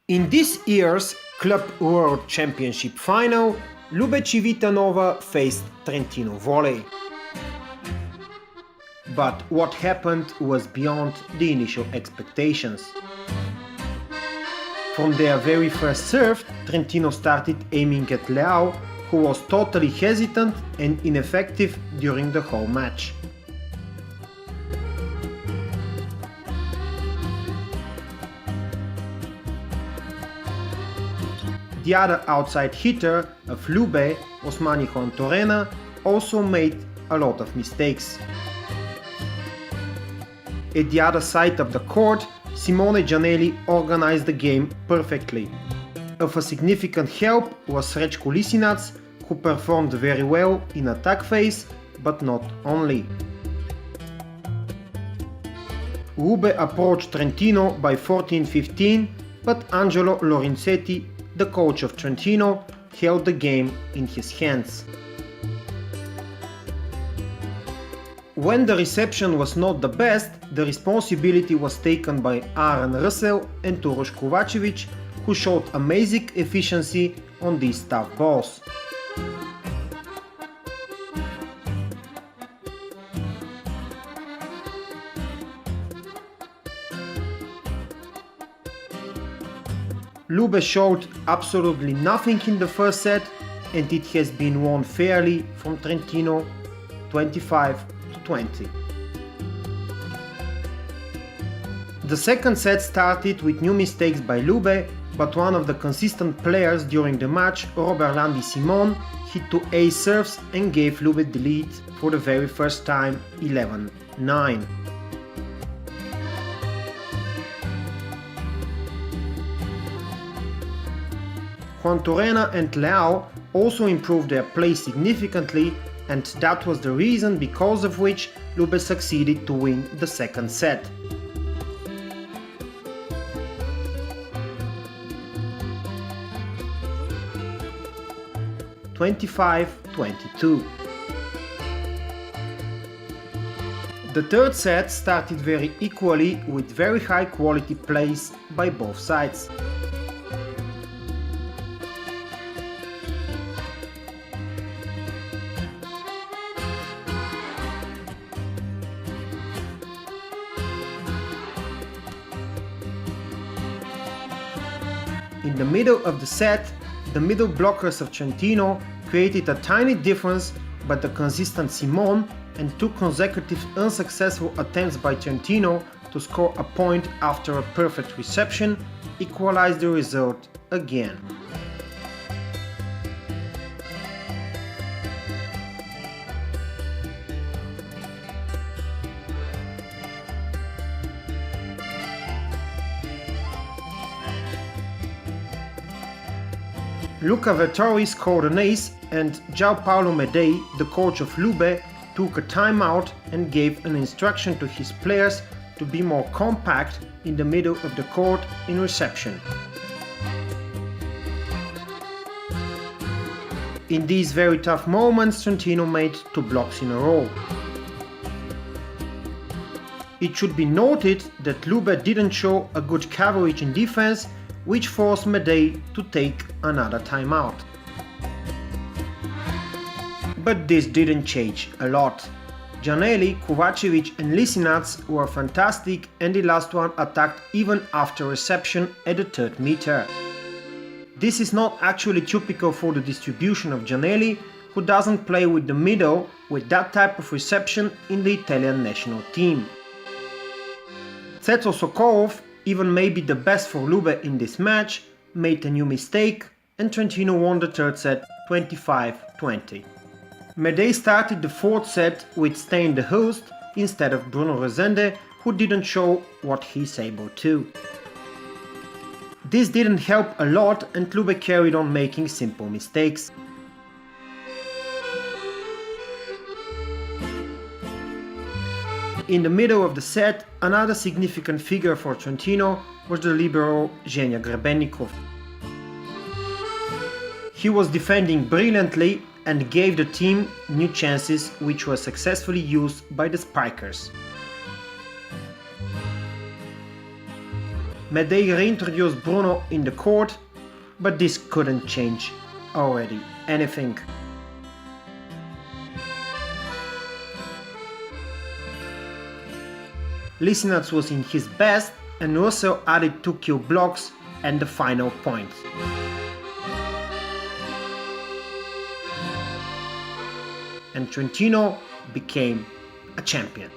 In this year's Club World Championship final, Lube Civitanova faced Trentino Volley. But what happened was beyond the initial expectations. From their very first serve, Trentino started aiming at Leao, who was totally hesitant and ineffective during the whole match. The other outside hitter of Lube, Osmani Juan, also made a lot of mistakes. At the other side of the court, Simone Giannelli organized the game perfectly. Of a significant help was Srećko Lisinac, who performed very well in attack phase, but not only. Lube approached Trentino by 14-15, but Angelo Lorenzetti, the coach of Trentino, held the game in his hands. When the reception was not the best, the responsibility was taken by Aaron Russell and Uroš Kovačević, who showed amazing efficiency on these tough balls. Lube showed absolutely nothing in the first set, and it has been won fairly from Trentino 25-20. The second set started with new mistakes by Lube, but one of the consistent players during the match, Robert Landi Simon, hit two ace serves and gave Lube the lead for the very first time, 11-9. Juan Torena and Leao also improved their play significantly, and that was the reason because of which Lube succeeded to win the second set. (25-22). The third set started very equally with very high quality plays by both sides. In the middle of the set, the middle blockers of Trentino created a tiny difference, but the consistent Simon and two consecutive unsuccessful attempts by Trentino to score a point after a perfect reception equalized the result again. Luca Vettori scored an ace, and João Paulo Medei, the coach of Lube, took a timeout and gave an instruction to his players to be more compact in the middle of the court in reception. In these very tough moments, Trentino made two blocks in a row. It should be noted that Lube didn't show a good coverage in defense, which forced Medei to take another timeout. But this didn't change a lot. Giannelli, Kovačević and Lisinac were fantastic, and the last one attacked even after reception at the third meter. This is not actually typical for the distribution of Giannelli, who doesn't play with the middle with that type of reception in the Italian national team. Cezzo Sokolov, even maybe the best for Lube in this match, made a new mistake, and Trentino won the third set 25-20. Medei started the fourth set with staying the host instead of Bruno Rezende, who didn't show what he's able to. This didn't help a lot, and Lube carried on making simple mistakes. In the middle of the set, another significant figure for Trentino was the libero Zhenya Grebennikov. He was defending brilliantly and gave the team new chances, which were successfully used by the spikers. Medei reintroduced Bruno in the court, but this couldn't change already anything. Lisinats was in his best and also added 2 kill blocks and the final point. And Trentino became a champion.